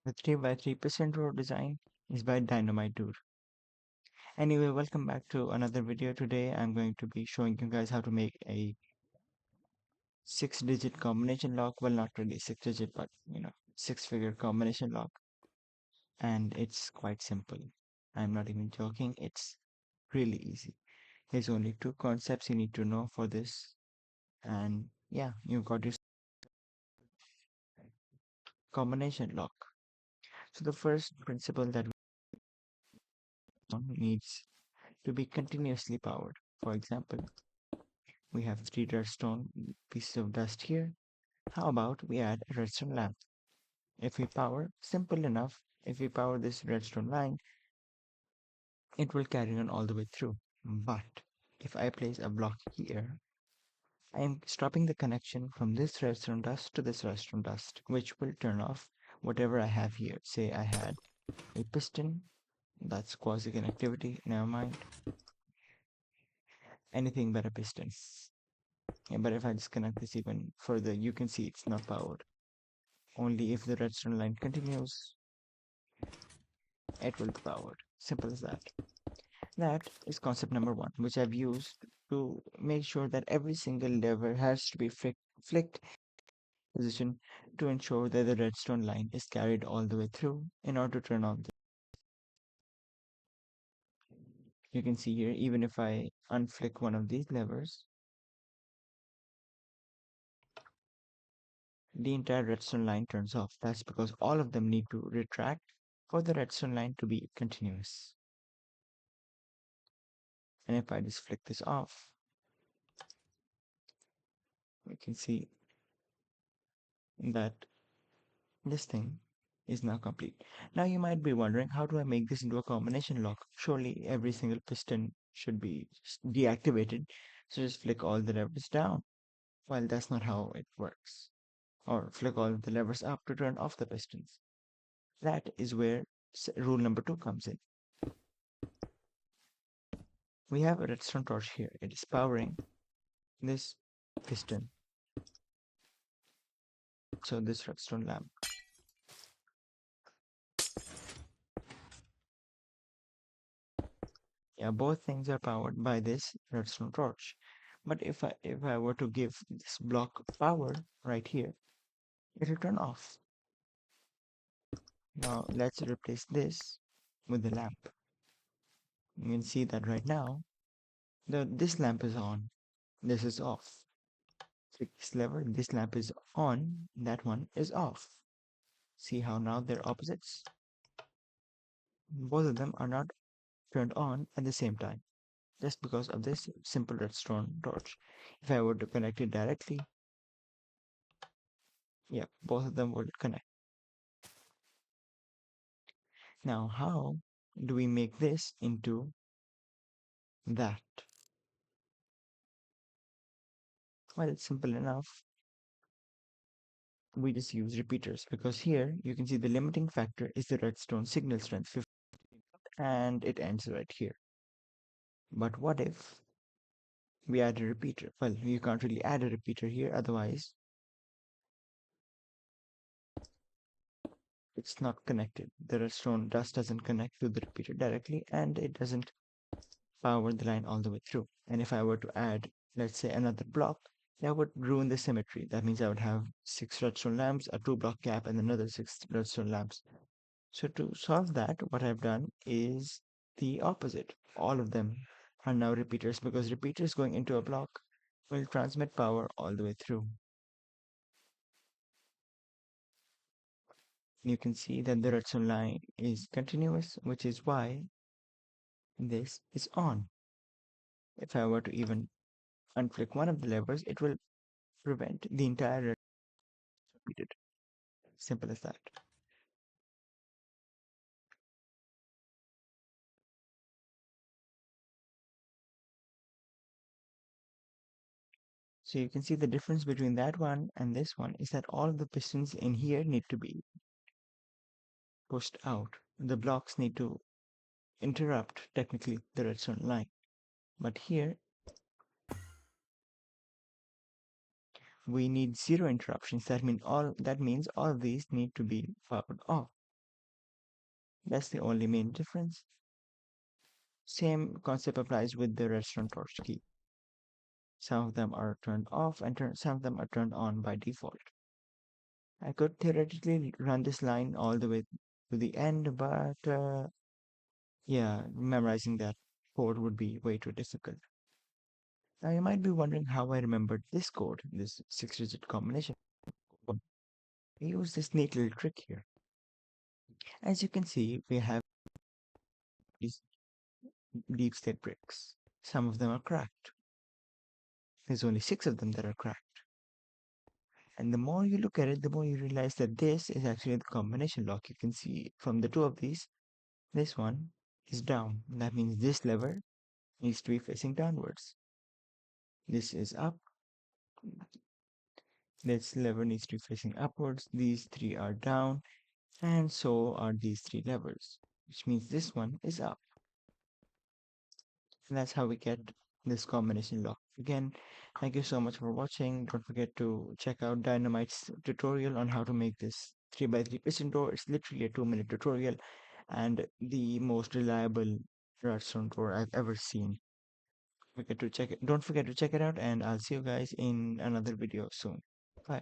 The 3x3% road design is by Dynamite Dude. Anyway, welcome back to another video. Today I'm going to be showing you guys how to make a 6-digit combination lock. Well, not really 6-digit, but 6-figure combination lock. And it's quite simple. I'm not even joking. It's really easy. There's only two concepts you need to know for this. And yeah, you've got your combination lock. So the first principle that needs to be continuously powered. For example, we have 3 redstone pieces of dust here. How about we add a redstone lamp? If we power, simple enough, if we power this redstone line, it will carry on all the way through. But if I place a block here, I am stopping the connection from this redstone dust to this redstone dust, which will turn off whatever I have here. Say I had a piston, that's quasi connectivity, never mind, anything but a piston. Yeah, but if I disconnect this even further, you can see it's not powered. Only if the redstone line continues, it will be powered. Simple as that. That is concept number one, which I've used to make sure that every single lever has to be flicked position to ensure that the redstone line is carried all the way through in order to turn on. You can see here, even if I unflick one of these levers, the entire redstone line turns off. That's because all of them need to retract for the redstone line to be continuous. And if I just flick this off, we can see that this thing is now complete. Now you might be wondering, how do I make this into a combination lock? Surely every single piston should be deactivated. So just flick all the levers down. Well, that's not how it works. Or flick all the levers up to turn off the pistons. That is where rule number 2 comes in. We have a redstone torch here. It is powering this piston. So this redstone lamp. Yeah, both things are powered by this redstone torch. But if I were to give this block power right here, it'll turn off. Now let's replace this with the lamp. You can see that right now this lamp is on, this is off. Click this lever, this lamp is on, that one is off. See how now they're opposites? Both of them are not turned on at the same time, just because of this simple redstone torch. If I were to connect it directly, yeah, both of them would connect. Now, how do we make this into that? Well, it's simple enough. We just use repeaters because here you can see the limiting factor is the redstone signal strength 50, and it ends right here. But what if we add a repeater? Well, you can't really add a repeater here, otherwise it's not connected. The redstone dust doesn't connect to the repeater directly, and it doesn't power the line all the way through. And if I were to add, let's say, another block, that would ruin the symmetry. That means I would have 6 redstone lamps, a 2-block gap, and another 6 redstone lamps. So to solve that, what I've done is the opposite. All of them are now repeaters because repeaters going into a block will transmit power all the way through. You can see that the redstone line is continuous, which is why this is on. If I were to even unflick one of the levers, it will prevent the entire repeated. Simple as that. So you can see the difference between that one and this one is that all of the pistons in here need to be pushed out. The blocks need to interrupt technically the redstone line. But here we need zero interruptions. That means all of these need to be powered off. That's the only main difference. Same concept applies with the restaurant torch key. Some of them are turned off and some of them are turned on by default. I could theoretically run this line all the way to the end, but yeah, memorizing that code would be way too difficult. Now you might be wondering how I remembered this code, this 6-digit combination. Well, I use this neat little trick here. As you can see, we have these deep state bricks. Some of them are cracked. There's only 6 of them that are cracked. And the more you look at it, the more you realize that this is actually the combination lock. You can see from the two of these, this one is down. That means this lever needs to be facing downwards. This is up. This lever needs to be facing upwards. These three are down. And so are these three levers, which means this one is up. And that's how we get this combination lock. Again, thank you so much for watching. Don't forget to check out Dynamite's tutorial on how to make this 3x3 piston door. It's literally a 2-minute tutorial and the most reliable redstone door I've ever seen. Don't forget to check it out, and I'll see you guys in another video soon. Bye.